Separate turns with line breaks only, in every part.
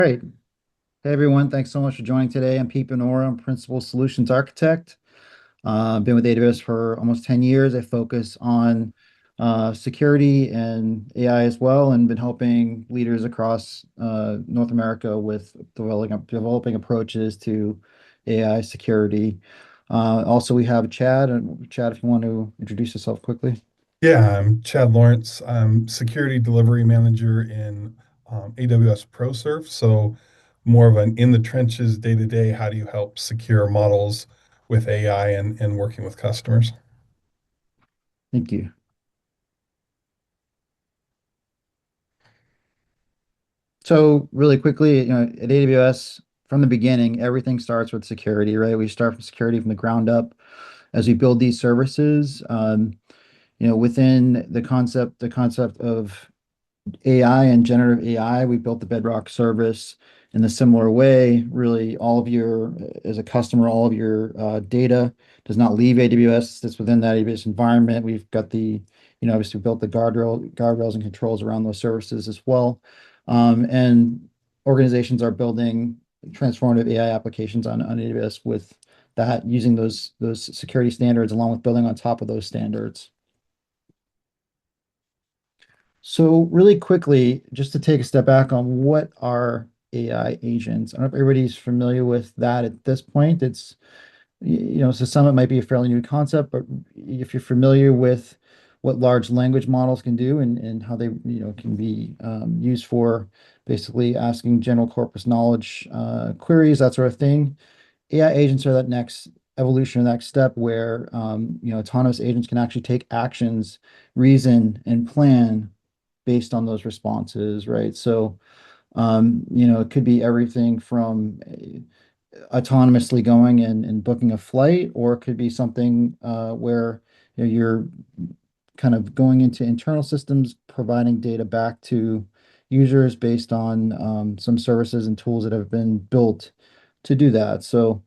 All right. Hey, everyone. Thanks so much for joining today. I'm Pete Benora. I'm Principal Solutions Architect. I've been with AWS for almost 10 years. I focus on security and AI as well, and been helping leaders across North America with developing approaches to AI security. Also, we have Chad. And Chad, if you want to introduce yourself quickly.
Yeah, I'm Chad Lawrence. I'm Security Delivery Manager in AWS ProServe. So more of an in the trenches day to day, how do you help secure models with AI and working with customers?
Thank you. So really quickly, at AWS, from the beginning, everything starts with security, right? We start from security from the ground up as we build these services. Within the concept of AI and generative AI, we built the Bedrock service in a similar way. Really, as a customer, all of your data does not leave AWS. It's within that AWS environment. We've got obviously built the guardrails and controls around those services as well. And organizations are building transformative AI applications on AWS with that, using those security standards along with building on top of those standards. So really quickly, just to take a step back on what are AI agents. I don't know if everybody's familiar with that at this point. So some it might be a fairly new concept, but if you're familiar with what large language models can do and how they, can be used for basically asking general corpus knowledge queries, that sort of thing. AI agents are that next evolution, or next step where, autonomous agents can actually take actions, reason, and plan based on those responses, right? So, it could be everything from autonomously going and booking a flight, or it could be something where you're kind of going into internal systems, providing data back to users based on some services and tools that have been built to do that. So,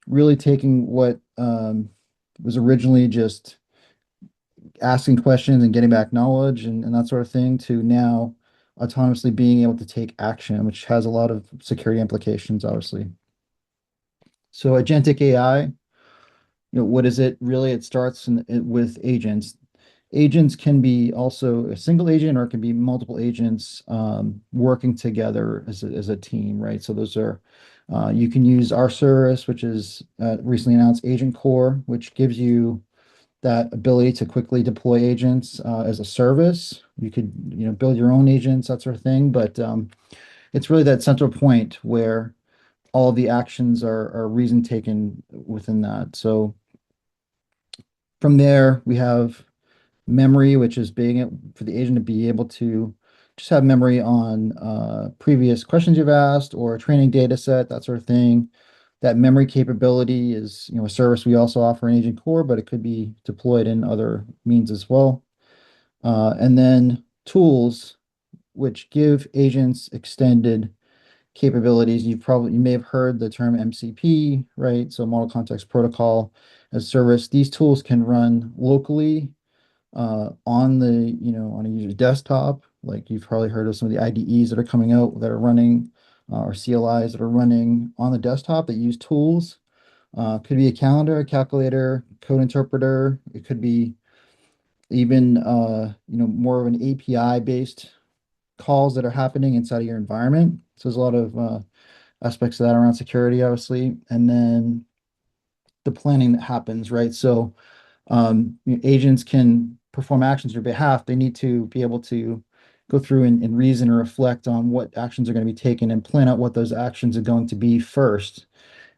really taking what was originally just asking questions and getting back knowledge and that sort of thing to now autonomously being able to take action, which has a lot of security implications, obviously. So agentic AI, what is it really? It starts with agents. Agents can be also a single agent, or it can be multiple agents working together as a team, right? So you can use our service, which is recently announced Agent Core, which gives you that ability to quickly deploy agents as a service. You could, build your own agents, that sort of thing. But it's really that central point where all of the actions are reason taken within that. So from there, we have memory, which is being for the agent to be able to just have memory on previous questions you've asked or a training data set, that sort of thing. That memory capability is, a service we also offer in Agent Core, but it could be deployed in other means as well. And then tools, which give agents extended capabilities. You may have heard the term MCP, right? So Model Context Protocol as a service. These tools can run locally on a user's desktop. Like you've probably heard of some of the IDEs that are coming out that are running, or CLIs that are running on the desktop that use tools. Could be a calendar, a calculator, code interpreter. It could be even more of an API based calls that are happening inside of your environment. So there's a lot of aspects of that around security, obviously, and then the planning that happens, right? So agents can perform actions on your behalf. They need to be able to go through and reason or reflect on what actions are going to be taken and plan out what those actions are going to be first.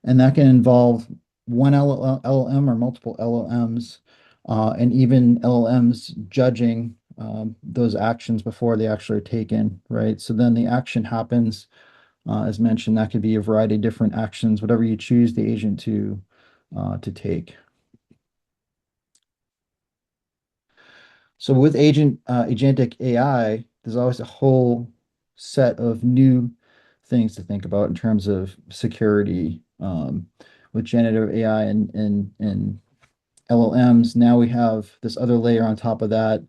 And that can involve one LLM or multiple LLMs, and even LLMs judging those actions before they actually are taken, right? So then the action happens, as mentioned, that could be a variety of different actions, whatever you choose the agent to take. So with agentic AI, there's always a whole set of new things to think about in terms of security. With generative AI and LLMs, now we have this other layer on top of that.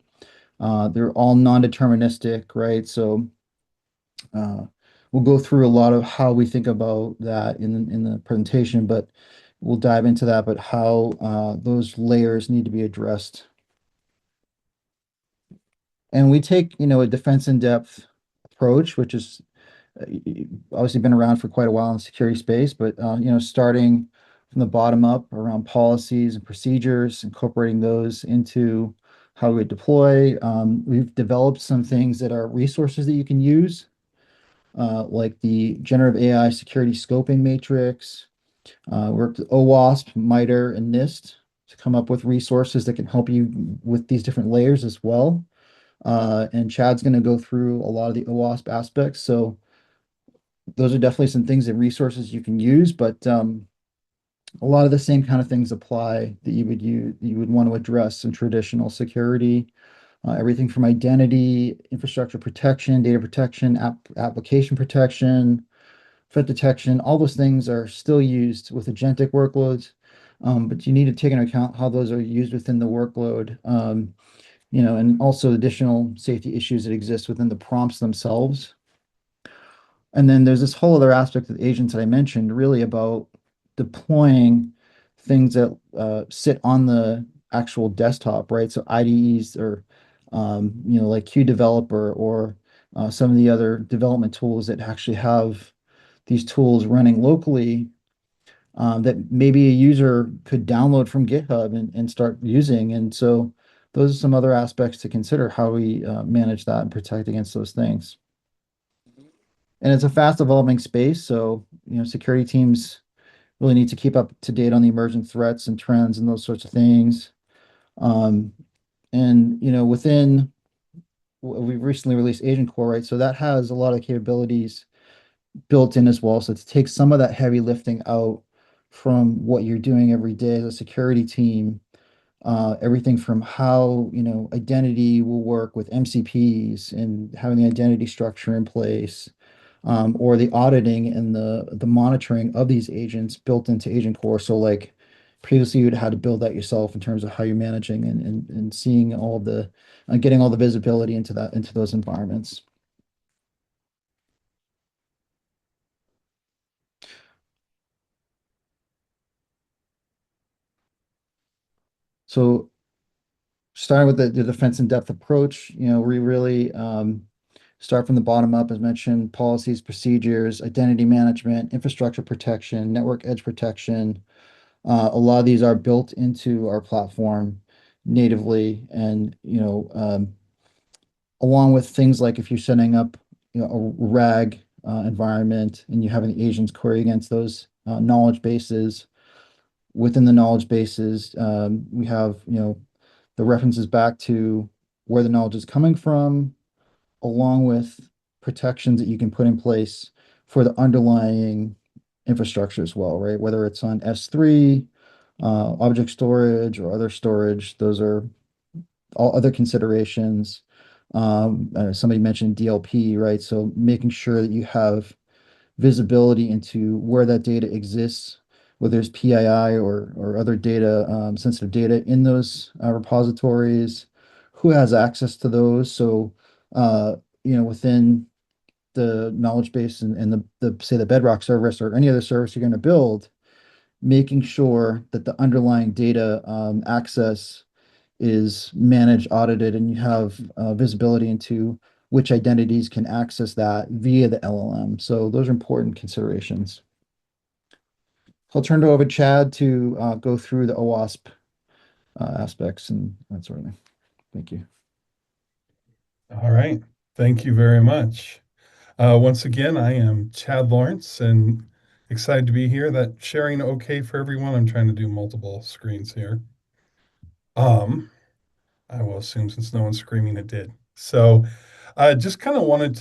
They're all non-deterministic, right? So we'll go through a lot of how we think about that in the presentation, but we'll dive into that, but how those layers need to be addressed. And we take, a defense in depth approach, which is obviously been around for quite a while in the security space, but starting from the bottom up around policies and procedures, incorporating those into how we deploy. We've developed some things that are resources that you can use, like the generative AI security scoping matrix. Worked with OWASP, MITRE, and NIST to come up with resources that can help you with these different layers as well. And Chad's going to go through a lot of the OWASP aspects. So those are definitely some things and resources you can use, but a lot of the same kind of things apply that you would want to address in traditional security. Everything from identity, infrastructure protection, data protection, application protection, threat detection, all those things are still used with agentic workloads. But you need to take into account how those are used within the workload, and also additional safety issues that exist within the prompts themselves. And then there's this whole other aspect of the agents that I mentioned, really about deploying things that sit on the actual desktop, right? So IDEs or like Q Developer or some of the other development tools that actually have these tools running locally that maybe a user could download from GitHub and start using. And so those are some other aspects to consider how we manage that and protect against those things. And it's a fast evolving space, so security teams really need to keep up to date on the emerging threats and trends and those sorts of things. Um, and within we've recently released Agent Core, right? So that has a lot of capabilities built in as well. So to take some of that heavy lifting out from what you're doing every day as a security team, everything from how identity will work with MCPs and having the identity structure in place, or the auditing and the monitoring of these agents built into Agent Core. So like previously you'd had to build that yourself in terms of how you're managing and seeing all of the getting all the visibility into those environments. So starting with the defense in depth approach, we really start from the bottom up, as mentioned, policies, procedures, identity management, infrastructure protection, network edge protection. A lot of these are built into our platform natively, and along with things like if you're setting up a RAG environment and you have an agents query against those knowledge bases. Within the knowledge bases, we have the references back to where the knowledge is coming from, along with protections that you can put in place for the underlying infrastructure as well, right? Whether it's on S3, object storage, or other storage, those are all other considerations. Somebody mentioned DLP, right? So making sure that you have visibility into where that data exists, whether it's PII or other data, sensitive data in those repositories, who has access to those. So, within the knowledge base and the say the Bedrock service or any other service you're going to build, making sure that the underlying data access is managed, audited, and you have visibility into which identities can access that via the LLM. So those are important considerations. I'll turn it over to Chad to go through the OWASP aspects and that sort of thing. Thank you.
All right. Thank you very much. Once again, I am Chad Lawrence and excited to be here. That sharing okay for everyone? I'm trying to do multiple screens here. Um, I will assume since no one's screaming, it did. So I just kind of wanted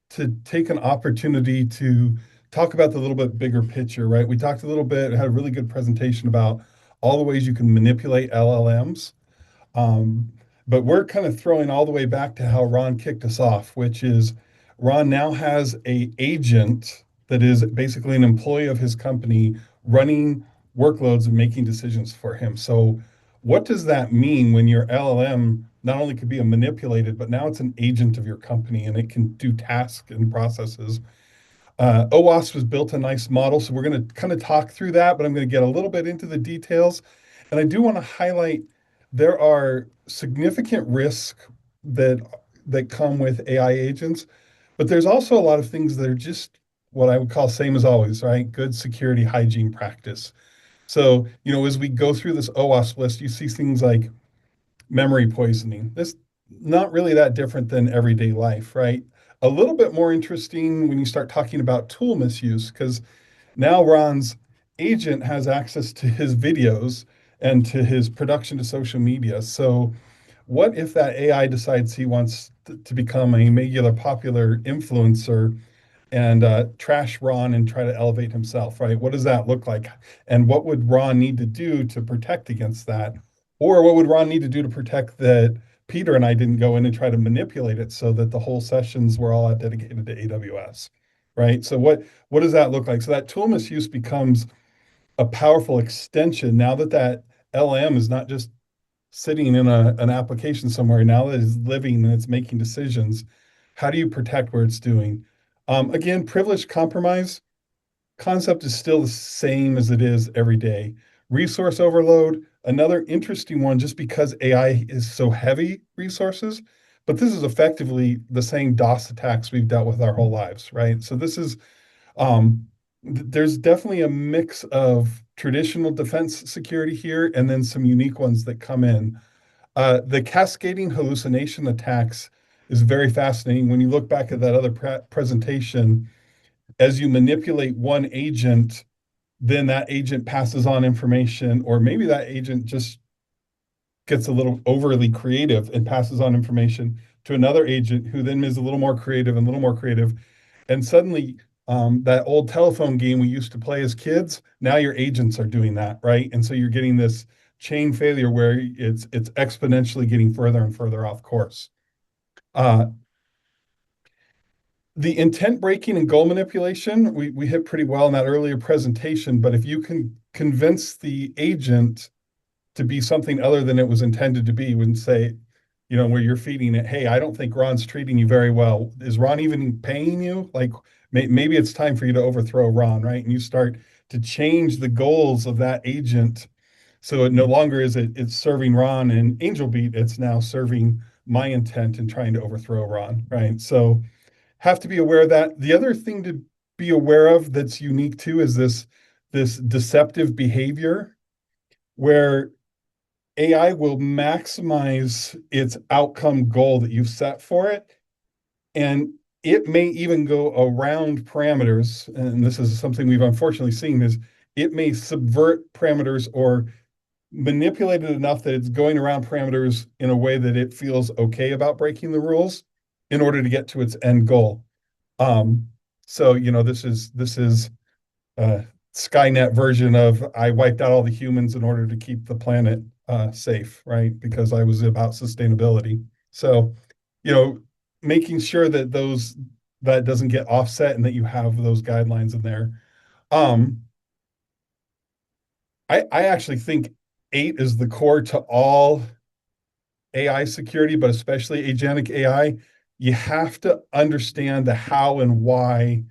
to take an opportunity to talk about the little bit bigger picture, right? We talked a little bit, had a really good presentation about all the ways you can manipulate LLMs. Um, but we're kind of throwing all the way back to how Ron kicked us off, which is Ron now has a agent that is basically an employee of his company running workloads and making decisions for him. So what does that mean when your LLM not only could be manipulated, but now it's an agent of your company and it can do tasks and processes OWASP has built a nice model, so we're going to kind of talk through that, but I'm going to get a little bit into the details. And I do want to highlight there are significant risks that that come with AI agents, but there's also a lot of things that are just what I would call same as always, right? Good security hygiene practice. So, as we go through this OWASP list, you see things like memory poisoning. This not really that different than everyday life, right? A little bit more interesting when you start talking about tool misuse, because now Ron's agent has access to his videos and to his production to social media. So what if that AI decides he wants to become a regular popular influencer and trash Ron and try to elevate himself, right? What does that look like? And what would Ron need to do to protect against that? Or what would Ron need to do to protect that Peter and I didn't go in and try to manipulate it so that the whole sessions were all dedicated to AWS, right? So what does that look like? So that tool misuse becomes a powerful extension now that that LM is not just sitting in an application somewhere. Now that it's living and it's making decisions, how do you protect where it's doing? Again, privilege compromise concept is still the same as it is every day. Resource overload, another interesting one, just because AI is so heavy resources, but this is effectively the same DOS attacks we've dealt with our whole lives, right? So this is um, there's definitely a mix of traditional defense security here and then some unique ones that come in. The cascading hallucination attacks is very fascinating. When you look back at that other presentation, as you manipulate one agent, then that agent passes on information, or maybe that agent just gets a little overly creative and passes on information to another agent who then is a little more creative and a little more creative. And suddenly, that old telephone game we used to play as kids, now your agents are doing that, right? And so you're getting this chain failure where it's exponentially getting further and further off course. Uh, the intent breaking and goal manipulation, we hit pretty well in that earlier presentation, but if you can convince the agent to be something other than it was intended to be, when say, where you're feeding it, hey, I don't think Ron's treating you very well. Is Ron even paying you? Like maybe it's time for you to overthrow Ron, right? And you start to change the goals of that agent. So it no longer is it's serving Ron and Angelbeat, it's now serving my intent and trying to overthrow Ron, right? So have to be aware of that. The other thing to be aware of that's unique too is this deceptive behavior where AI will maximize its outcome goal that you've set for it. And it may even go around parameters. And this is something we've unfortunately seen is it may subvert parameters or manipulate it enough that it's going around parameters in a way that it feels okay about breaking the rules in order to get to its end goal. Um, so this is a Skynet version of I wiped out all the humans in order to keep the planet safe, right? Because I was about sustainability. So, you know, making sure that that doesn't get offset and that you have those guidelines in there. Um, I actually think 8 is the core to all AI security, but especially agentic AI. You have to understand the how and why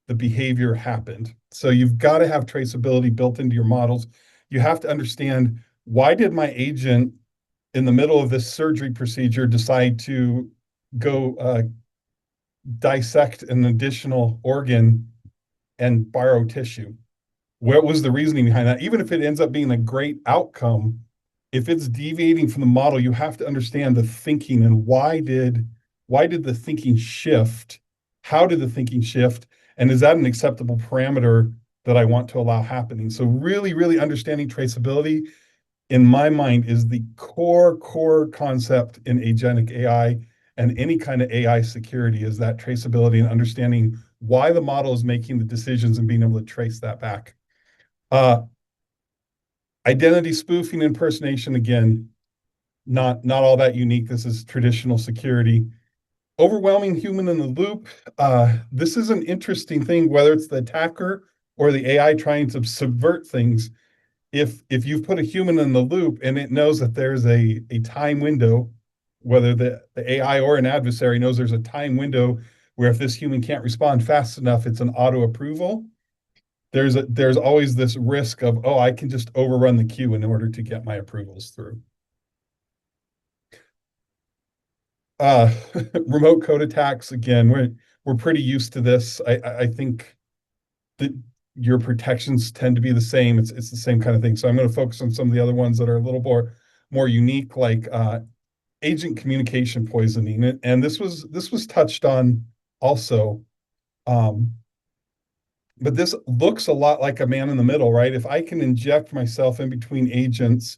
the behavior happened. So you've got to have traceability built into your models. You have to understand, why did my agent in the middle of this surgery procedure decide to go dissect an additional organ and borrow tissue? What was the reasoning behind that? Even if it ends up being a great outcome, if it's deviating from the model, you have to understand the thinking and why did the thinking shift? How did the thinking shift? And is that an acceptable parameter that I want to allow happening? So really, really understanding traceability, in my mind, is the core concept in agentic AI and any kind of AI security, is that traceability and understanding why the model is making the decisions and being able to trace that back. Uh, Identity spoofing impersonation, again, not all that unique. This is traditional security. Overwhelming human in the loop. This is an interesting thing, whether it's the attacker or the AI trying to subvert things. If you've put a human in the loop and it knows that there's a time window, whether the AI or an adversary knows there's a time window where if this human can't respond fast enough, it's an auto approval. There's always this risk of, oh, I can just overrun the queue in order to get my approvals through. Uh, remote code attacks, again, we're pretty used to this. I think that your protections tend to be the same. It's the same kind of thing. So I'm going to focus on some of the other ones that are a little more unique, like agent communication poisoning. And this was touched on also. Um, but this looks a lot like a man in the middle, right? If I can inject myself in between agents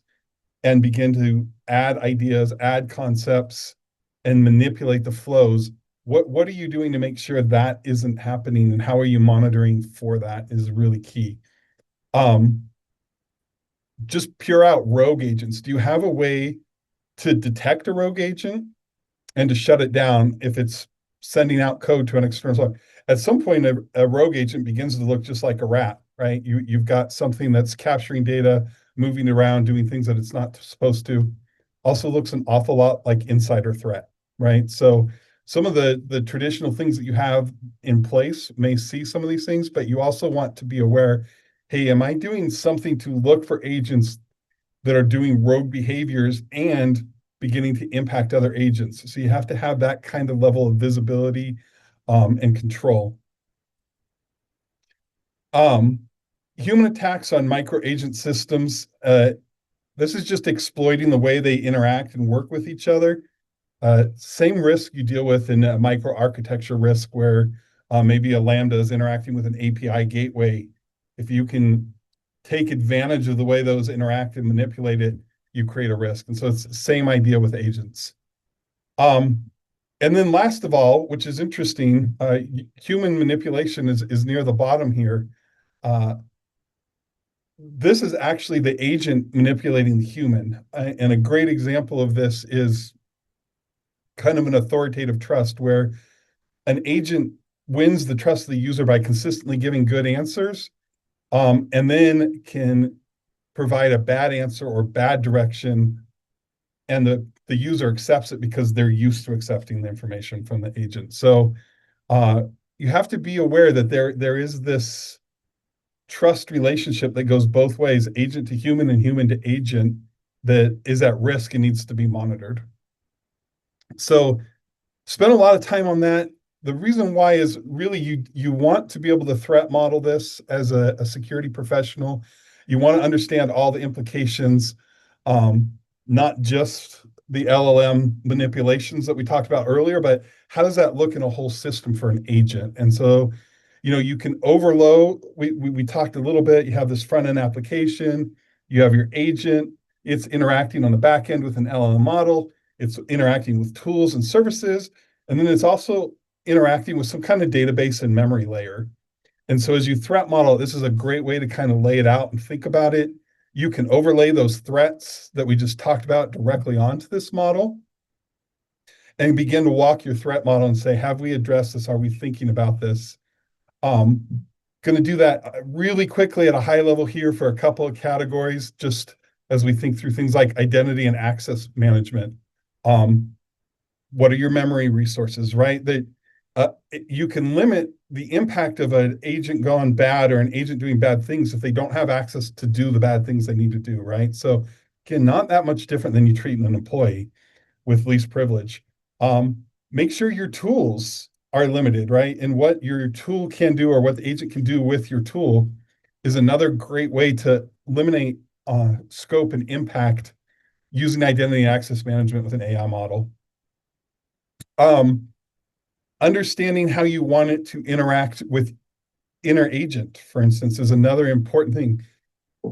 and begin to add ideas, add concepts, and manipulate the flows, what are you doing to make sure that isn't happening, and how are you monitoring for that is really key. Um, just pure out rogue agents. Do you have a way to detect a rogue agent and to shut it down if it's sending out code to an external source? At some point, a rogue agent begins to look just like a rat, right? You've got something that's capturing data, moving around, doing things that it's not supposed to. Also looks an awful lot like insider threat, right? So some of the traditional things that you have in place may see some of these things, but you also want to be aware, hey, am I doing something to look for agents that are doing rogue behaviors and beginning to impact other agents? So you have to have that kind of level of visibility and control. Um, human attacks on micro agent systems. This is just exploiting the way they interact and work with each other. Same risk you deal with in a microarchitecture risk where maybe a Lambda is interacting with an API gateway. If you can take advantage of the way those interact and manipulate it, you create a risk. And so it's the same idea with agents. Um, and then last of all, which is interesting, human manipulation is near the bottom here. Uh, this is actually the agent manipulating the human. And a great example of this is kind of an authoritative trust where an agent wins the trust of the user by consistently giving good answers, and then can provide a bad answer or bad direction, and the user accepts it because they're used to accepting the information from the agent. So you have to be aware that there is this trust relationship that goes both ways, agent to human and human to agent, that is at risk and needs to be monitored. So spent a lot of time on that. The reason why is really you want to be able to threat model this as a security professional. You want to understand all the implications, um, not just the LLM manipulations that we talked about earlier, but how does that look in a whole system for an agent? And so, you can overload. We talked a little bit. You have this front end application. You have your agent. It's interacting on the back end with an LLM model. It's interacting with tools and services. And then it's also interacting with some kind of database and memory layer. And so as you threat model, this is a great way to kind of lay it out and think about it. You can overlay those threats that we just talked about directly onto this model and begin to walk your threat model and say, have we addressed this? Are we thinking about this? Um, going to do that really quickly at a high level here for a couple of categories, just as we think through things like identity and access management. What are your memory resources, right? That you can limit the impact of an agent gone bad or an agent doing bad things if they don't have access to do the bad things they need to do, right? So again, not that much different than you treat an employee with least privilege. Make sure your tools are limited, right? And what your tool can do or what the agent can do with your tool is another great way to eliminate scope and impact using identity and access management with an AI model. Understanding how you want it to interact with inner agent, for instance, is another important thing.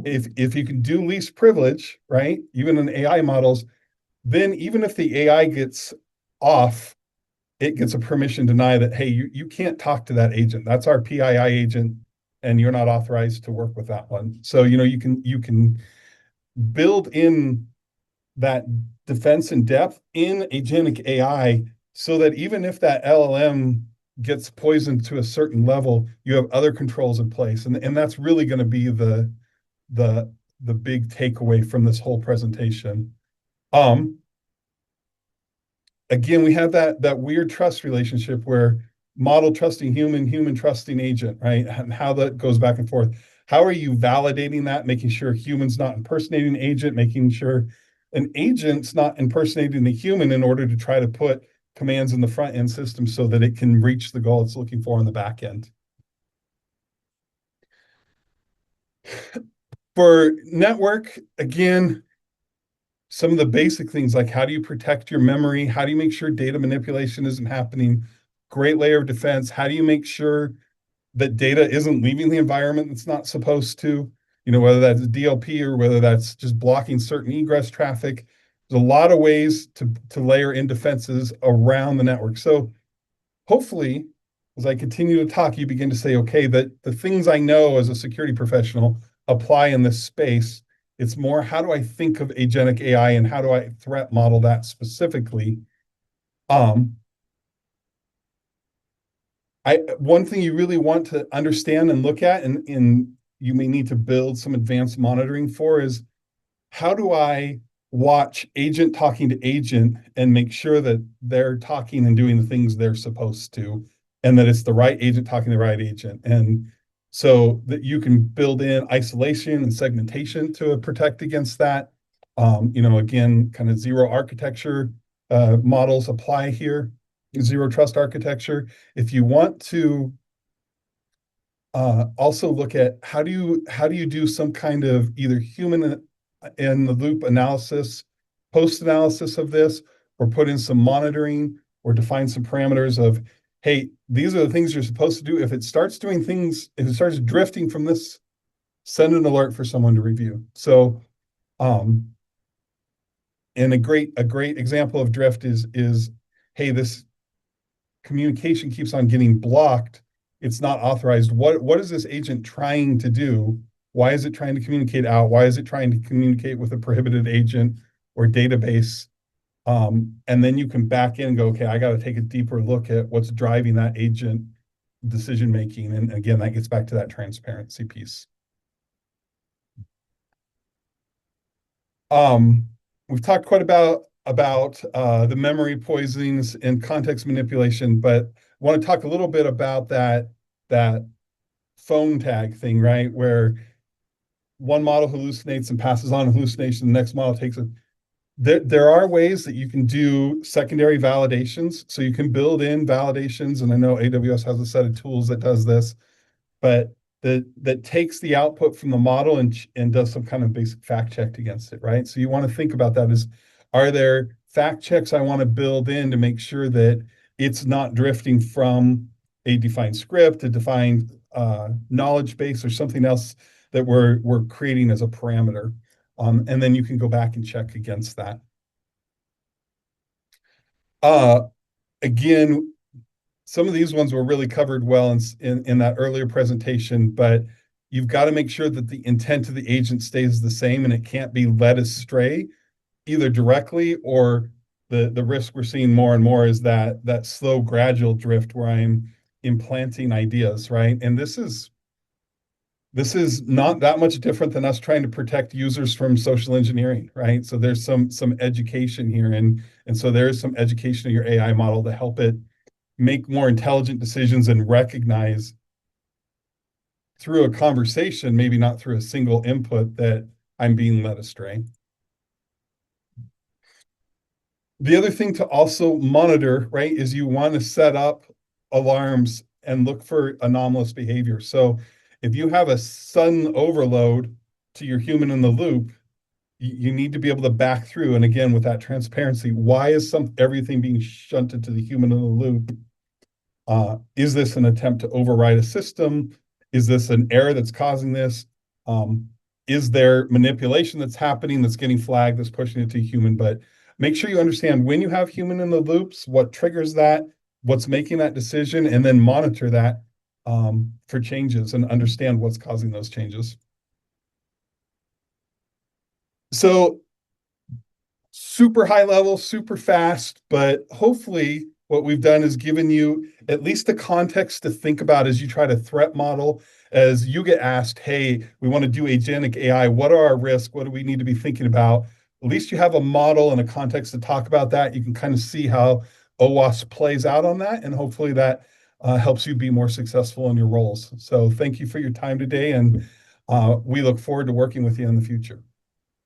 If you can do least privilege, right, even in AI models, then even if the AI gets off, it gets a permission deny that, hey, you can't talk to that agent. That's our PII agent, and you're not authorized to work with that one. So you can build in that defense in depth in agentic AI so that even if that LLM gets poisoned to a certain level, you have other controls in place. And that's really going to be the big takeaway from this whole presentation. Again, we have that weird trust relationship where model trusting human, human trusting agent, right? And how that goes back and forth. How are you validating that, making sure humans not impersonating an agent, making sure an agent's not impersonating the human in order to try to put commands in the front end system so that it can reach the goal it's looking for on the back end. For network, again, some of the basic things like how do you protect your memory? How do you make sure data manipulation isn't happening? Great layer of defense. How do you make sure that data isn't leaving the environment that's not supposed to? You know, whether that's DLP or whether that's just blocking certain egress traffic. There's a lot of ways to layer in defenses around the network. So hopefully, as I continue to talk, you begin to say, okay, that the things I know as a security professional apply in this space. It's more, how do I think of agentic AI and how do I threat model that specifically? Um, one thing you really want to understand and look at, and you may need to build some advanced monitoring for, is how do I watch agent talking to agent and make sure that they're talking and doing the things they're supposed to, and that it's the right agent talking to the right agent. And so that you can build in isolation and segmentation to protect against that. Again, kind of zero architecture models apply here, zero trust architecture. If you want to also look at how do you do some kind of either human in the loop analysis, post analysis of this, or put in some monitoring or define some parameters of, hey, these are the things you're supposed to do. If it starts doing things, if it starts drifting from this, send an alert for someone to review. So, and a great example of drift is, hey, this communication keeps on getting blocked. It's not authorized. What is this agent trying to do? Why is it trying to communicate out? Why is it trying to communicate with a prohibited agent or database? And then you can back in and go, okay, I got to take a deeper look at what's driving that agent decision making. And again, that gets back to that transparency piece. We've talked quite about the memory poisonings and context manipulation, but I want to talk a little bit about that phone tag thing, right? Where one model hallucinates and passes on a hallucination, the next model takes it. There are ways that you can do secondary validations. So you can build in validations, and I know AWS has a set of tools that does this, but that takes the output from the model and does some kind of basic fact check against it, right? So you want to think about that as, are there fact checks I want to build in to make sure that it's not drifting from a defined script, a defined knowledge base, or something else that we're creating as a parameter. And then you can go back and check against that. Again, some of these ones were really covered well in that earlier presentation, but you've got to make sure that the intent of the agent stays the same and it can't be led astray either directly, or the risk we're seeing more and more is that slow gradual drift where I'm implanting ideas, right? And this is not that much different than us trying to protect users from social engineering, right? So there's some education here, and so there's some education of your AI model to help it make more intelligent decisions and recognize through a conversation, maybe not through a single input, that I'm being led astray. The other thing to also monitor, right, is you want to set up alarms and look for anomalous behavior. So if you have a sudden overload to your human in the loop, you need to be able to back through. And again, with that transparency, why is everything being shunted to the human in the loop? Is this an attempt to override a system? Is this an error that's causing this? Is there manipulation that's happening that's getting flagged, that's pushing it to human? But make sure you understand when you have human in the loops, what triggers that, what's making that decision, and then monitor that for changes and understand what's causing those changes. So super high level, super fast, but hopefully what we've done is given you at least the context to think about as you try to threat model, as you get asked, hey, we want to do agentic AI. What are our risks? What do we need to be thinking about? At least you have a model and a context to talk about that. You can kind of see how OWASP plays out on that. And hopefully that helps you be more successful in your roles. So thank you for your time today, and we look forward to working with you in the future.